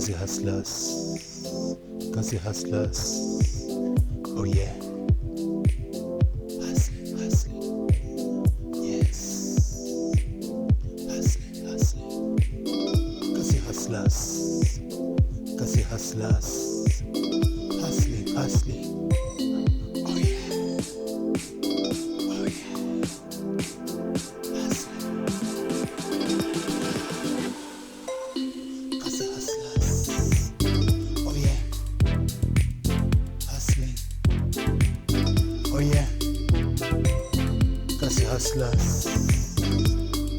Kasi hustlers. Kasi hustlers. Oh yeah. Hustling, hustling. Yes. Hustling, hustling. Kasi hustlers. Kasi hustlers. Hustling, hustling. Oh yeah. Oh yeah.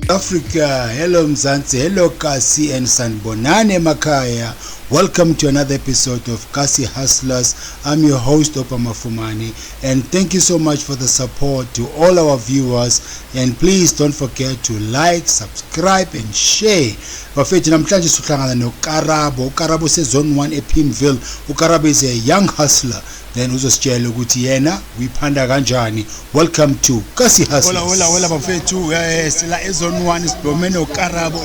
Africa, hello Mzansi, hello Kasi and Sanbonane Makaya. Welcome to another episode of Kasi Hustlers. I'm your host Opa Mafumani, and thank you so much for the support to all our viewers, and please don't forget to like, subscribe and share. Bafethu namhlanje sihlangana noKarabo. uKarabo sezone 1 ePimville. uKarabo is a young hustler. Then uzositshela ukuthi yena uyiphanda kanjani. Welcome to Kasi Hustlers. Hola bafethu, sila ezone 1 sibomene uKarabo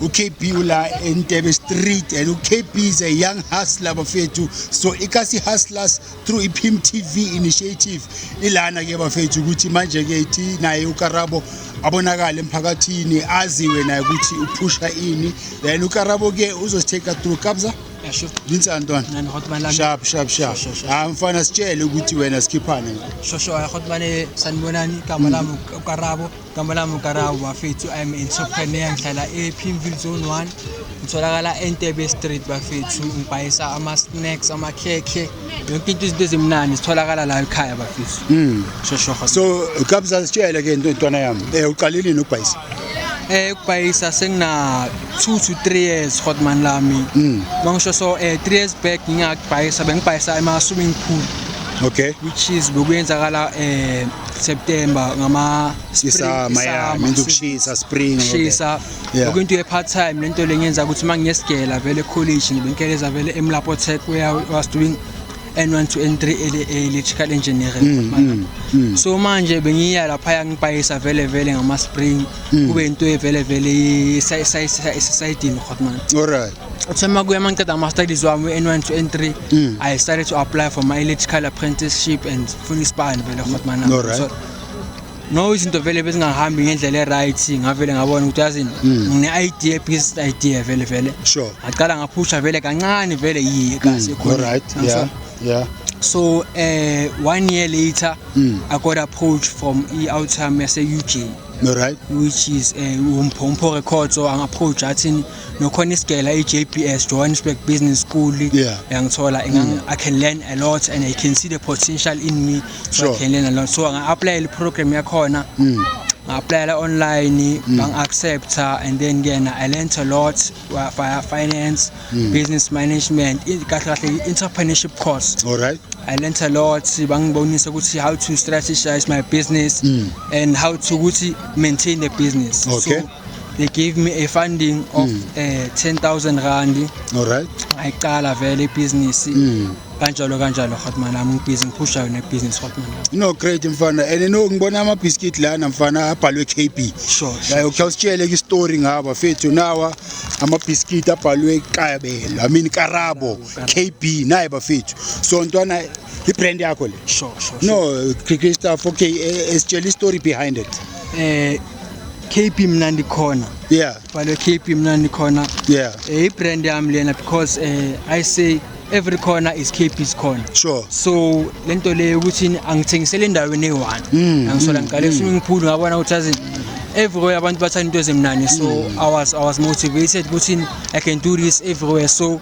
uKB ula eNtebe Street, and uKB is a young hustler bafethu. So iKasi Hustlers through iPim TV initiative ilana ke bafethu ukuthi manje ke ithi naye uKarabo abonakala emphakathini, aziwe naye ukuthi upusha ini. Then uKarabo ke uzositeka through kabza. Yeah, sure. Antwan. Sharp. Mfana sitshele ukuthi wena sikhiphana. Shosho Hotmane Sanbonani Kamalamu Karabo bafethu. I'm an entrepreneur ngihlala ePimville zone 1. Ngitholakala eNtebe Street bafethu. Ngibhayisa ama snacks, ama cake. Yonke into izinto ezimnandi sitholakala la ekhaya bafethu. Shosho. So kabza sitshele ke intwana yami. Uqalile nokubhayisa. Ukubhayisa sengina 2 to 3 years Hotman lami. Mangisho so 3 years back ngiyakubhayisa bengibhayisa ema swimming pool. Okay. Which is bekuyenzakala September ngama spring spring. Bekuyinto ye part time lento lenyenza ukuthi mangiyesigela vele college ngibenkeleza vele eMlapo Tech where I was doing N1 to N3 electrical engineering. So manje bengiya lapha ngibhayisa vele ngama spring kube into vele side in Hotman. All right. Uthema kuya mangiceda ama studies wami N1 to N3 I started to apply for my electrical apprenticeship and fully span vele Hotman. All right. So, no izinto vele bezingahambi ngendlela right ngavele ngabona ukuthi yazini ngine idea business idea vele sure ngaqala ngaphusha vele kancane vele yiye kasi all right yeah so 1 year later I got approached from Outcome UJ. All right. Which is Umpho Records, so I approach athini nokhona isigela eJPS Johannesburg Business School. Yeah. Ngithola I can learn a lot and I can see the potential in me, so sure. I can learn a lot. So I apply the program yakhona. I apply online, bang accept and then again I learned a lot via finance, business management, entrepreneurship course. All right. I learned a lot bang bonisa ukuthi how to strategize my business and how to maintain the business. Okay. So they gave me a funding of 10,000 rand. All right. I qala vele business. Kanjalo Hotman I'm busy ngipusha ne business Hotman. No great mfana, and ngibona ama biscuit lana mfana abhalwe KB. Sure. Ukuyositshela ke story ngaba fethu nawa ama biscuit abhalwe Kabelo. I mean Karabo, KB naye bafethu. So ntwana ibrand yakho le. Sure. No, Christopher, okay, esitshela story behind it. KP Mnandi Corner. Yeah. Bhalwe KP Mnandi Corner. Yeah. Brand yami lena because I say every corner is KP's corner. Sure. So lento le ukuthi angithengisele endaweni e1. Angisola ngiqale swimming pool ngabona ukuthi azini everywhere abantu bathanda into ezimnani, so I was motivated ukuthi I can do this everywhere. So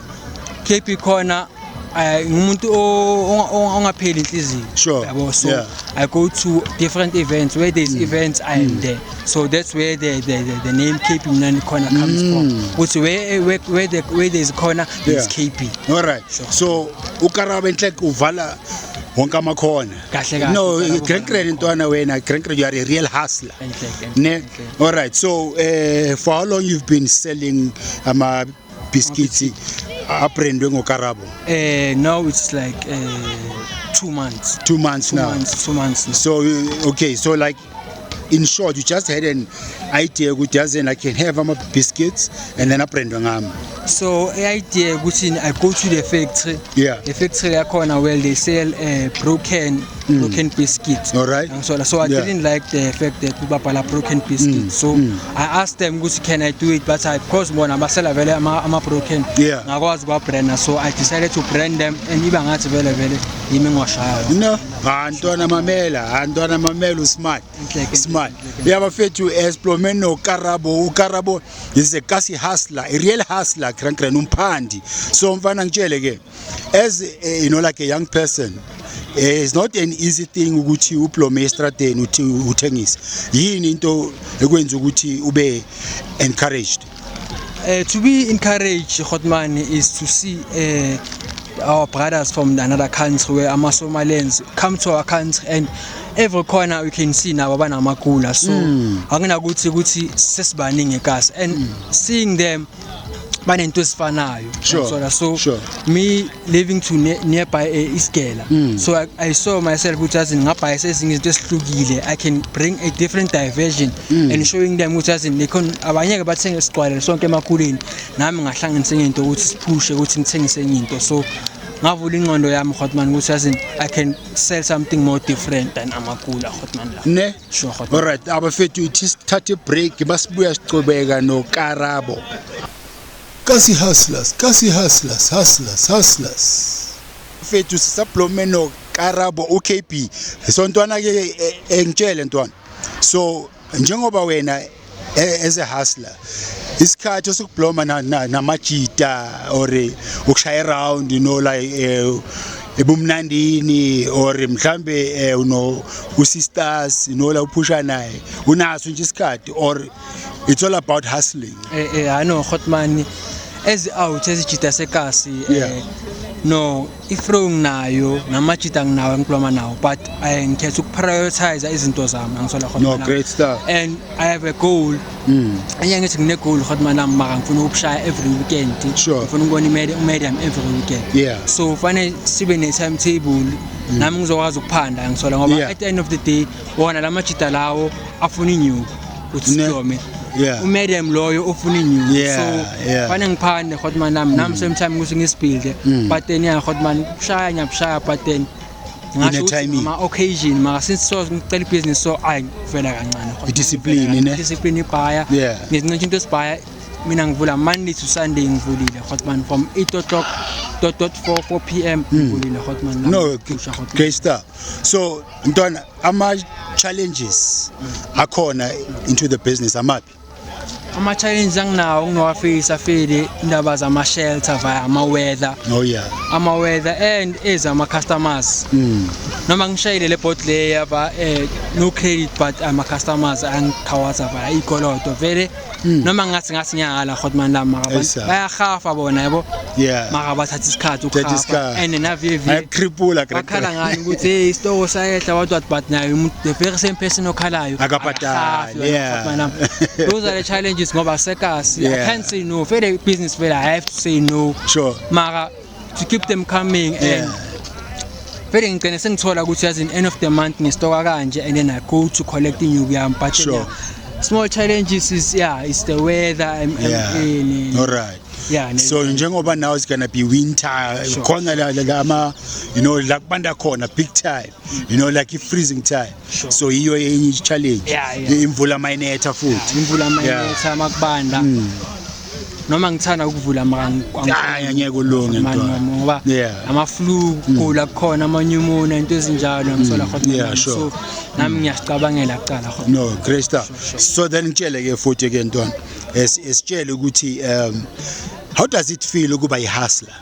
KP corner ngumuntu ongapheli inhliziyo. Sure. So yeah. I go to different events. Where there's events I am there. So that's where the name KP Mnandi Corner comes from. Which where there's a corner there's KP. All right. Sure. So uKarabo enhle uvala wonke amakhona. No, great ntwana wena, great you are a real hustler. Ne? All right. So for how long you've been selling biscuits brandwe ngoKarabo? Now it's like 2 months. 2 months now. 2 months. So okay, so like in short, you just had an idea which doesn't I can have biscuits and then aprendo ngam. So the idea which I go to the factory. Yeah. The factory I corner well they sell broken biscuits. All right. And so I didn't like the fact that people buy broken biscuits. So I asked them, can I do it? But I because one I'm a broken. Yeah. I was go brand, so I decided to brand them and even at very no, Antona Mamela, smart. Smart. We have a fair to Esplomeno Carabo is a Kasi hustler, a real hustler, Crankranum So again, as like a young person, it's not an easy thing which you plomestra utengis. You need to ube encouraged. To be encouraged, Hotman, is to see our brothers from another country where Somalians come to our country and every corner we can see now Makula. So I'm gonna go to Sesbaning cars and seeing them Sure. So me living to nearby Iskela. So I saw myself which as in I can bring a different diversion and showing them which as in they can abanye but saying square so kemakuleni nami ngahlanganisa singing into ukuthi push ukuthi ngithengise into so ngavula ingqondo yami Hotman which as in I can sell something more different than amakula Hotman la ne sure Hotman. All right abafethu thathe break basibuya sicobeka no Karabo Kasi hustlers fethu sisaplomeno Karabo UKP so ntwana ke engitshele ntwana so njengoba wena as a hustler isikhathi sokubloma namajita or ukushaya around like ebumnandini or mhlambe uno usisters la uphusha naye unaso nje isikhathi or it's all about hustling. I know Hotman as out as jita sekasi no ifrong nayo namajita nginawo ngiploma nawo but I ngikhetha ukuprioritize izinto zami ngisola Hotman. No, great stuff. And I have a goal. Angithi ngine goal Hotman mara ngifuna ukushaya every weekend. Sure. Ngifuna ukubona medium every weekend. Yeah. So fanele sibe ne timetable nami ngizokwazi ukuphanda ngisola ngoba at the end of the day wona lamajita lawo afuna inyuku uthi siplome. Yeah. Medium loyo ufuna inyuku. So fanele ngiphande Hotman nami sometimes ukuthi ngisipilde but then Hotman kushaya but then ngasho occasion mara since so ngicela business so I vela kancane discipline ne discipline ibhaya ngizinto into esibhaya mina ngivula Monday to Sunday ngivulile Hotman from 8 o'clock to 4 p.m. ngivulile Hotman no great stuff so ntwana ama challenges akhona into the business amapi ama challenge anginawo nginowafisa fele indaba zama shelter via ama weather ama weather and ama customers noma ngishayile le bottle yaba no credit but ama customers angikhawaza via ikoloto vele noma ngathi ngiyala Hotman la mara abantu bayahafa bona yabo mara bathatha isikhathi ukuhafa and navivi ayakhripula bakhala ngani ukuthi hey isitoko sayehla what but nayo the very same person okhalayo akabhadala those are the challenges ngoba sekasi I can't say no for the business where I have to say no sure mara to keep them coming and vele ngicene sengithola ukuthi as in end of the month ngistoka kanje and then I go to collect inyuku yami but small challenges is it's the weather all right so njengoba now it's gonna be winter khona la like banda khona big time like freezing time so iyo enye challenge imvula mayinetha futhi imvula mayinetha makubanda noma ngithanda ukuvula mara ngeke kulunge ngoba ama flu kula khona ama pneumonia into ezinjalo ngisola Hotman so nami ngiyacabangela kuqala no great stuff so then ngitshele ke futhi ke ntwana esitshele ukuthi how does it feel ukuba hustler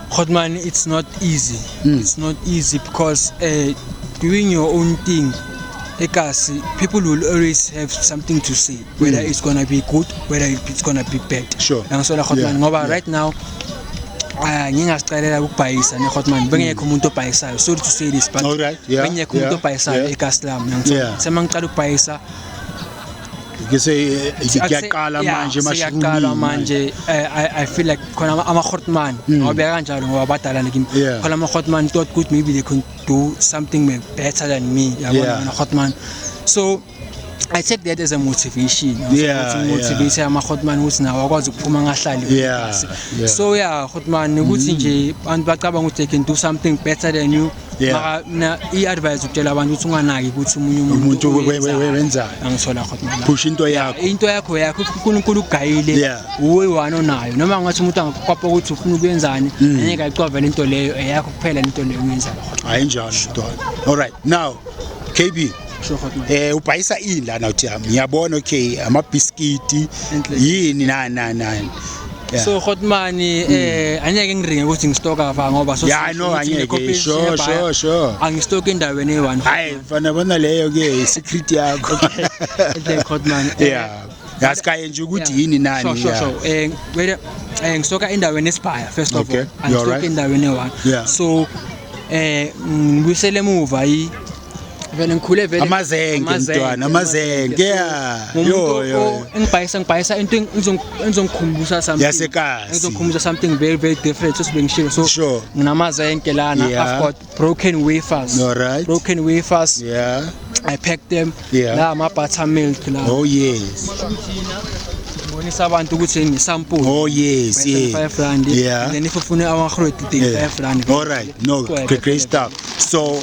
Hotman it's not easy it's not easy because doing your own thing Ekasi, people will always have something to say, whether it's gonna be good, whether it's gonna be bad. Sure. And so ngoba right now ngingasicalela ukubhayisa ne Hotman bengekho umuntu obhayisayo sorry to say this but bengekho umuntu obhayisayo eKaslam ngithola semangicala ukubhayisa Kuse iyaqala manje manje I feel like khona ama Hotman awubeka kanjalo ngoba badala lekimi khona ama Hotman thought good maybe they could do something better than me yabona Hotman. So I take that as a motivation. Motivate ama Hotman ukuthi nawo akwazi ukuphuma ngahlali. So Hotman ukuthi nje abantu bacabanga ukuthi they can do something better than you. Na i-advice ukutshela abantu ukuthi unganaki ukuthi umuntu wenza angisola Hotman. Push into yakho uNkulunkulu ugayile uwe wano nayo noma ngathi umuntu angakwapha ukuthi ufuna ukuyenzani ngeke ayicwavele into leyo eyakho kuphela into leyo uyenza. Hayi njalo all right now KB ubhayisa indlana uthi ngiyabona okay ama biscuit yini na so Hotman anyeke ngiringe ukuthi ngistocka va ngoba so angeke sure angistocka endaweni e1 hayi fana bona leyo ke secret yakho Hotman yasikaye nje ukuthi yini nani where ngistocka endaweni eSpire first of all angistocka endaweni e1 so ngibuyisele emuva vele ngikhule vele amazenge mntwana amazenge yo ngibhayisa into engizongikhumbula something yasekasi engizongikhumbula something very very different just bengishiwe so nginamazenge lana I've got broken wafers broken wafers I packed them la ama buttermilk la oh yes bonisa abantu ukuthi ngisample oh yes R5 then if ufuna ama growth R5 all right no great stuff so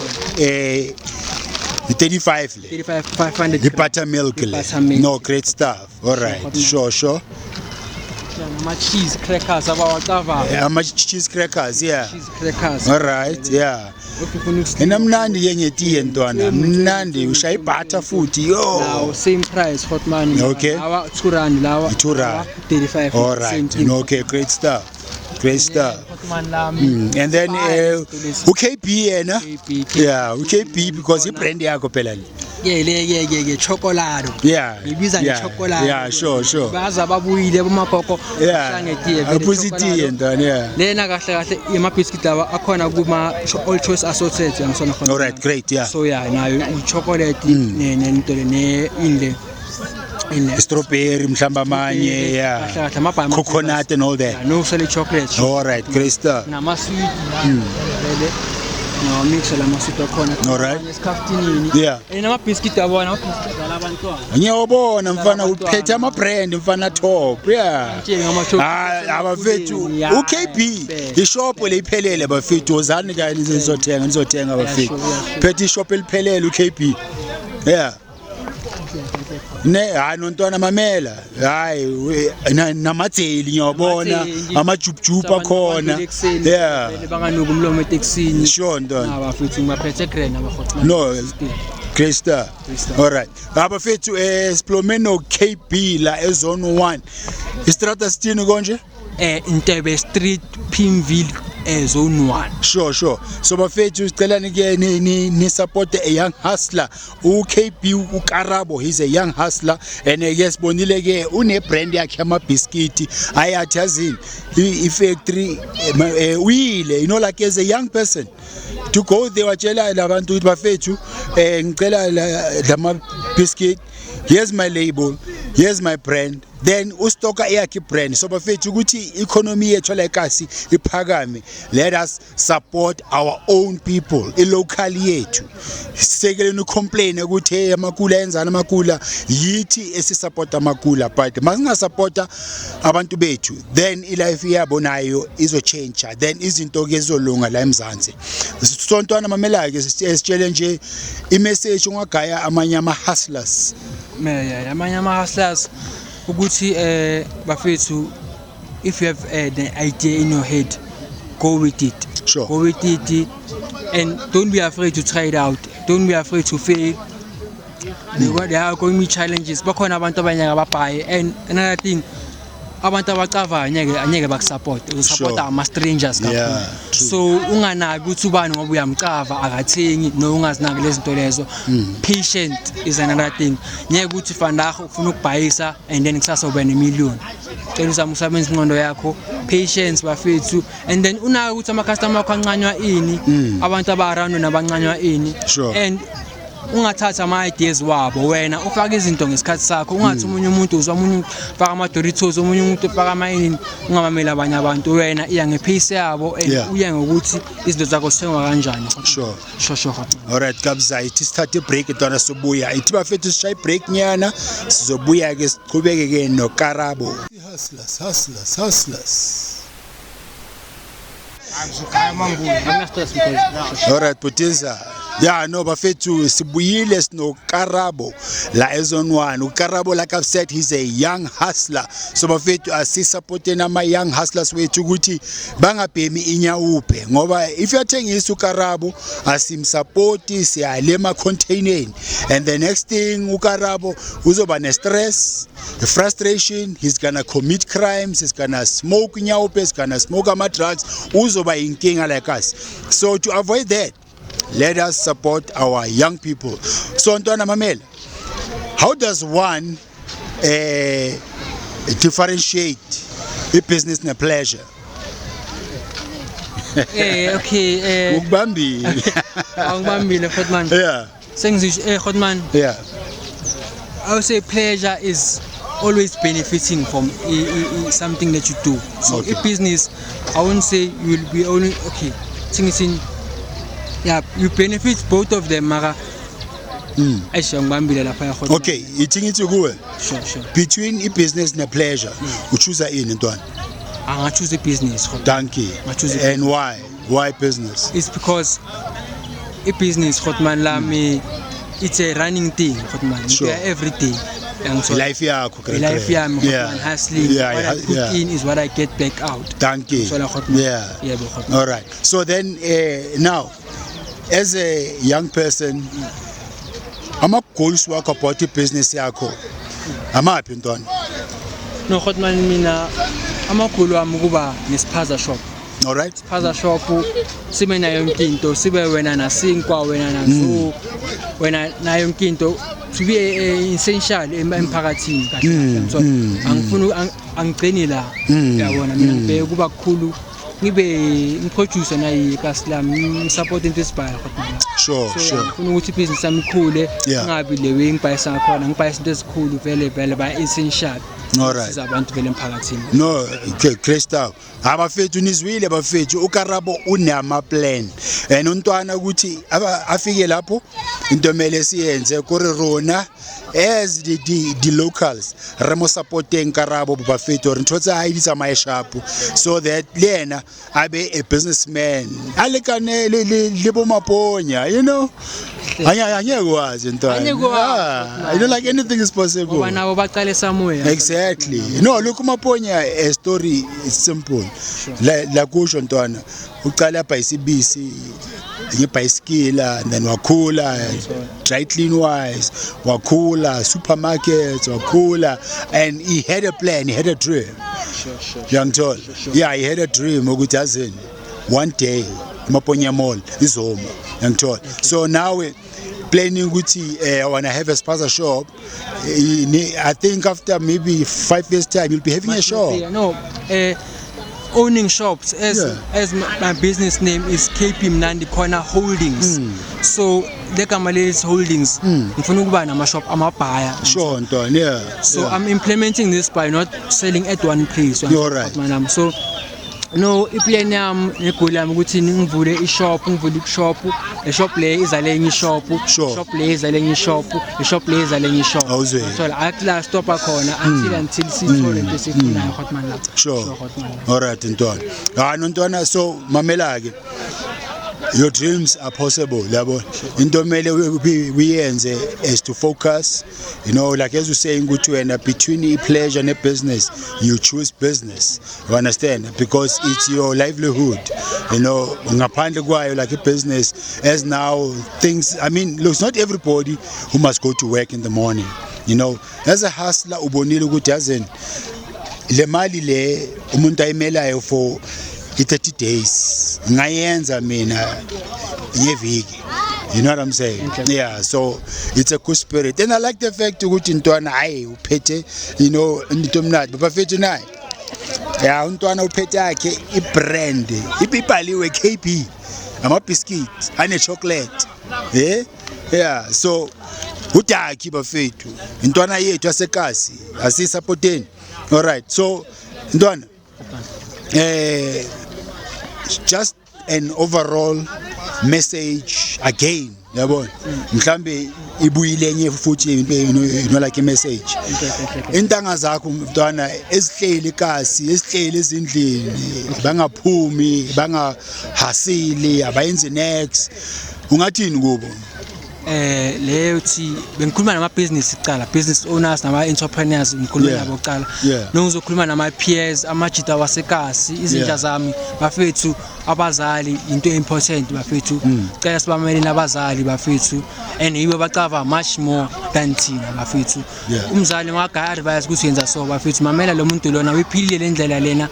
500 the buttermilk no great stuff all right sure ama cheese crackers ama cheese crackers cheese crackers all right enamnandi ke ngetiye ntwana mnandi ushaya butter futhi now same price Hotman lawa 2 rand lawa 35 all right okay great stuff and then uKB yena uKB because ibrand yakho phela le chocolate ngibiza chocolate sure baza babuyile bomakoko hlangetiye positive ntwana lena kahle ama biscuit lawa akhona kuma all choice assorted ngisona khona all right great so nayo ichocolate nento le inle strawberry mhlamba amanye coconut and all that no sell chocolate all right great stuff nama sweet vele no mix la masito khona all right esikhaftini nama biscuit yabona ama biscuit labantwana ngiyabona mfana uphethe ama brand mfana top abafethu uKB ishop leyiphelele abafethu ozani kanye nizothenga abafethu phethe ishop eliphelele uKB hayi nontwana mamela hayi namatheli ngiyabona amajubjuba khona banganuka umlomo eTexini sure ntwana abafethu ngibaphethe grand abaHotman no Krista all right abafethu Splomeno KB la ezone 1 istrata sithini konje Ntebe Street Pimville zone 1 sure so bafethu sicela nike ni support a young hustler uKB uKarabo he's a young hustler and yesibonile ke une brand yakhe ama biscuit ayathi yazini ifactory uyile like as a young person to go there watshela labantu ukuthi bafethu ngicela lama biscuit here's my label here's my brand then ustocka yakhe brand so bafethu ukuthi economy yethu la eKasi iphakame let us support our own people local yethu sisekeleni ucomplain ukuthi amakula enzana amakula yithi esisupport amakula but masinga supporta abantu bethu then ilife yabo nayo izochange then izinto ke ezolunga la eMzansi sontwana mamela ke sitshele nje imessage ungagaya amanye ama hustlers amanye ama hustlers ukuthi bafethu if you have an idea in your head go with it go with it and don't be afraid to try it out don't be afraid to fail because there are going to be challenges bakhona abantu abanye ababhaye and another thing abantu abacava anyeke bakusupport ama strangers kakhulu so unganaki ukuthi ubani ngoba uyamcava akathengi no ungazinaki lezi zinto lezo patient is another thing nyeke ukuthi fandago ufuna ukubhayisa and then kusasa ube ne-million cela uzama usebenza ingqondo yakho patience bafethu and then unaki ukuthi ama customer akho ancanywa ini abantu aba around nabancanywa ini and ungathatha ama ideas wabo wena ufaka izinto ngesikhathi sakho ungathi umunye umuntu uzwa umunye umuntu faka ama Doritos umunye umuntu faka ama yini ungamameli abanye abantu wena iya ngepace yabo uya ngokuthi izinto zakho sithengwa kanjani. Sure. Sure. Alright kabza ithi start break intwana sobuya ithi bafethu sishaye break nyana sizobuya ke siqhubeke ke no Karabo. Hustlers. Alright Butiza. Yeah, no, bafethu sibuyile sino Karabo la Zone 1. Karabo, like I've said, he's a young hustler. So bafethu asisupporte nama young hustlers wethu ukuthi bangabhemi inyawupe. Ngoba if you're thengisa uKarabo asimsupport siyalema containering. And the next thing uKarabo uzoba ne stress, the frustration, he's gonna commit crimes, he's gonna smoke inyawupe, he's gonna smoke ama drugs, uzoba inkinga like us. So to avoid that, let us support our young people. So Ntwana Mamela, how does one differentiate a business and a pleasure? Okay. Ukbambi. Ukbambi le Khotman. Yeah. Sengizisho Khotman. Yeah. I would say pleasure is always benefiting from something that you do. So Okay. a business, I wouldn't say you will be only okay. Yeah, you benefit both of them, Mara. Okay, Sure. between a business and a pleasure, you choose a in Ntwana. I choose a business. Thank you. And why? Why business? It's because a business, Khotman, it's a running thing, Khotman. Sure. Every day. Life yakho. Life hustling. Yeah, what I put in is what I get back out. Thank you. Yeah. All right. So then now, as a young person, I'm a goals work about the business yakho. I'm happy Ntwana. No, Khotman, mina amakhulu ami kuba nespaza shop. All right. Spaza shop sibe nayo yonke into, sibe wena nasinkwa wena nazo wena nayo yonke into to be essential emphakathini kahle. So angifuna angigcine la uyabona mina ngibhe kuba kukhulu ngibe ngiproducer nayi kaSlam support into esibaya Khotman. Sure. Ngifuna ukuthi business yami ikhule ngabi lewe ngibhayisa ngakhona ngibhayisa into ezikhulu vele ba essential. All right. Sizabantu vele emphakathini. No, great stuff. Abafethu nizwile bafethu uKarabo unama plan. And uNtwana ukuthi afike lapho into mele siyenze kuri rona as the locals remo supporting Karabo bafethu ntotsa hayitsa my shop so that lena abe a businessman alekane le bomaponya, you know. Anyekwazi Ntwana. You know, like anything is possible. Ngoba nabo baqale somewhere. Exactly. No, look umaponya a story is simple. La kusho Ntwana uqala ibhayisibisi ngebhayisikila and then wakhula dry clean wise wakhula supermarkets wakhula and he had a plan, he had a dream. Sure. Young Tol. Yeah, he had a dream ukuthi azini one day Maponya Mall is home. Young Tol. So now we planning ukuthi I want to have a spaza shop. I think after maybe 5 years time you'll be having a shop. No, owning shops as my business name is KP Mnandi Corner Holdings. So the Kamales Holdings ngifuna ukuba nama shop amabhaya. Sure Ntwana. Yeah. So I'm implementing this by not selling at one place. You're right. So no, iplan yami negoli yami ukuthi ngivule ishop, le shop le izale enye shop, shop le izale enye shop, le shop le izale enye shop. So la stop khona until sithole into esifunayo Khotman la. Sure. All right Ntwana. Ntwana, so mamela ke your dreams are possible, yabo. Into mele we is to focus, you know, like as you saying ukuthi between a pleasure and a business, you choose business. You understand? Because it's your livelihood. You know, ngaphandle kwayo like a business as now things, I mean, look, not everybody who must go to work in the morning. You know, as a hustler ubonile ukuthi azeni le mali le umuntu ayimelayo for 30 days ngayenza mina ngeviki. You know what I'm saying? Yeah, so it's a good spirit. And I like the fact ukuthi Ntwana hayi uphethe, you know, into mnandi bafethu naye. Yeah, Ntwana uphethe yakhe ibrand ibhaliwe KP ama biscuits ane chocolate. Yeah, so udaki bafethu intwana yethu yasekasi asisupporteni. All right, so intwana just an overall message again, yabona mhlambe ibuyile enye futhi into like a message intanga zakho mntwana esihleli kasi esihleli ezindlini bangaphumi bangahasili abayenze next ungathini kubo? Leyo thi bengikhuluma nama business owners nama entrepreneurs ngikhuluma nabo uqala nokuzokhuluma nama peers amajita wasekasi izinja zami bafethu abazali into important bafethu cela sibamele nabazali bafethu and yibo bacava much more than thina bafethu umzali ngaka advise ukuthi yenza so bafethu mamela lo muntu lona uyiphilile lendlela lena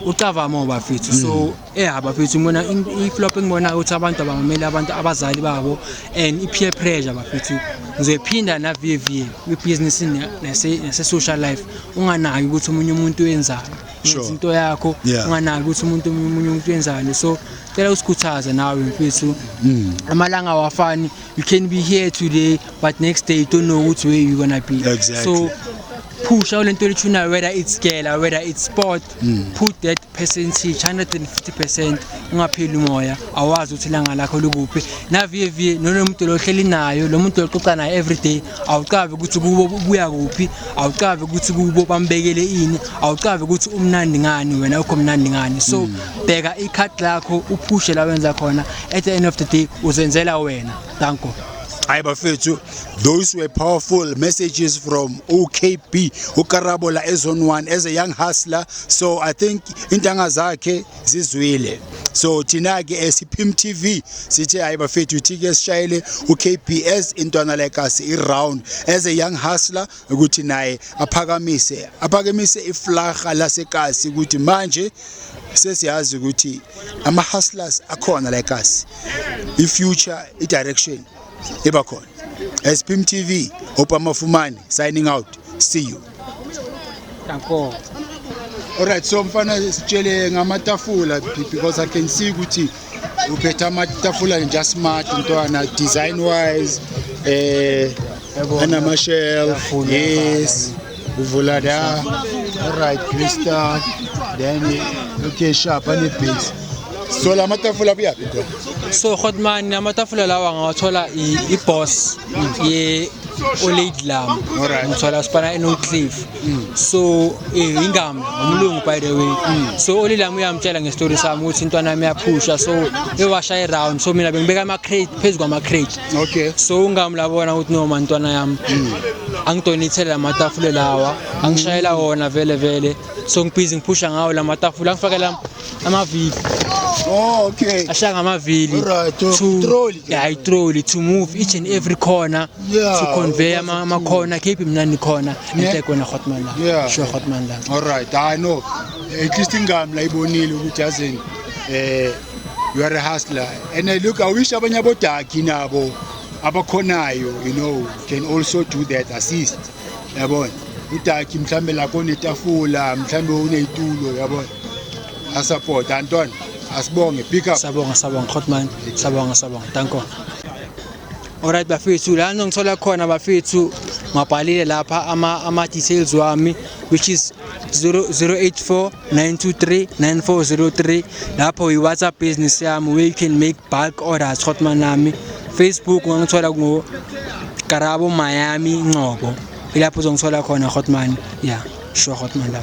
ucava mo bafethu so bafethu ngibona iflop engibona ukuthi abantu abamela abantu abazali babo and i-peer pressure bafethu ngizophinda na VV business nase social life unganaki ukuthi umunye umuntu wenzayo into yakho unganaki ukuthi umunye umuntu wenzayo so cela usikhuthaze nawe mfethu amalanga awafani you can be here today but next day you don't know which way you're gonna be so push out into the whether it's scale or whether it's sport put that percentage 150% ungapheli umoya awazi ukuthi langa lakho lokuphi na VV nomuntu lo hleli nayo lo muntu oxoxa naye every day awucabe ukuthi kubo buya kuphi awucabe ukuthi kubo bambekele ini awucabe ukuthi umnandi ngani wena ukho mnandi ngani so bheka icard lakho uphushe la wenza khona at the end of the day uzenzela wena danko. Hi bafethu, those were powerful messages from OKB uKarabola as on one as a young hustler. So I think intanga zakhe zizwile. So thina ke SPM TV sithi hayi bafethu uthike sishayele uKPS intwana like us iround as a young hustler ukuthi naye aphakamise iflaga lasekasi ukuthi manje sesiyazi ukuthi ama hustlers akhona like us i-future i-direction ibakhona. SPM TV Opamafumani signing out. See you. Danko. All right, so mfana sitshele ngamatafula because I can see ukuthi uphetha amatafula just smart ntwana design wise ana shelf yes uvula da. All right, crystal then okay sharp and base. So la matafula buyaphi ntwana? So Khotman amatafula lawa ngawathola i-boss ye Old Lam ngithola sipana eNold Cliff so ingam umlungu by the way so Old Lam uyamtshela ngestory sami ukuthi intwana yami yaphusha so ewasha around so mina bengibeka ama crate phezulu kwama crate okay so ungam labona ukuthi noma intwana yami angidonithele amatafula lawa angishayela wona vele so ngibhizi ngiphusha ngawo la matafula ngifakela amavili. Oh, okay. Ashanga amavili trolley to move each and every corner to convey ama corner keep mnani corner and kona Khotman la sure Khotman la. All right, I know at least ingam la ibonile ukuthi yazi you are a hustler and I wish abanye abodaki nabo abakhonayo you know can also do that assist yabona udaki mhlambe la konetafula mhlambe uneyitulo yabona support Anton asibonge pick up sabonga Khotman sabonga danko. Alright bafethu la ngithola khona bafethu ngabhalile lapha ama details wami which is 084 923 9403 lapho yi WhatsApp business yami where you can make bulk orders Khotman nami. Facebook ngithola ngo Karabo Miami Ngcobo ilapho uzongithola khona Khotman sure Khotman la.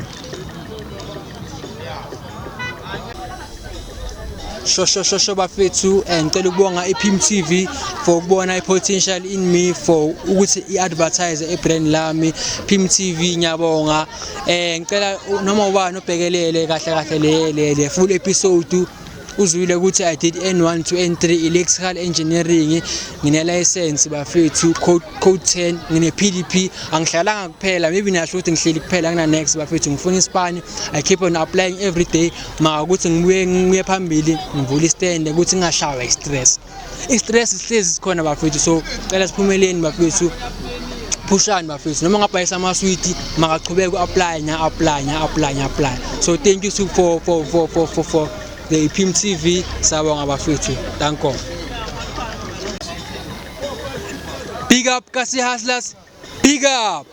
Shosho bafethu ngicela ukubonga iPim TV for ukubona i-potential in me for ukuthi i-advertise e-brand lami Pim TV ngiyabonga ngicela noma ubani obhekelele kahle le full episode uzwile ukuthi I did N1 to N3 electrical engineering ngine license bafethu code 10 ngine PDP angihlalanga kuphela maybe niyasho ukuthi ngihleli kuphela ngina next bafethu ngifuna isipani I keep on applying every day maka ukuthi ngibuye phambili ngivula istand ukuthi ngingashawa stress sihlezi sikhona bafethu so cela siphumeleni bafethu pushani bafethu noma ngabhayisa ama sweet makachubeke apply so thank you for the Pim TV sabonga bafethu danko. Big up Kasi Hustlers. Big up.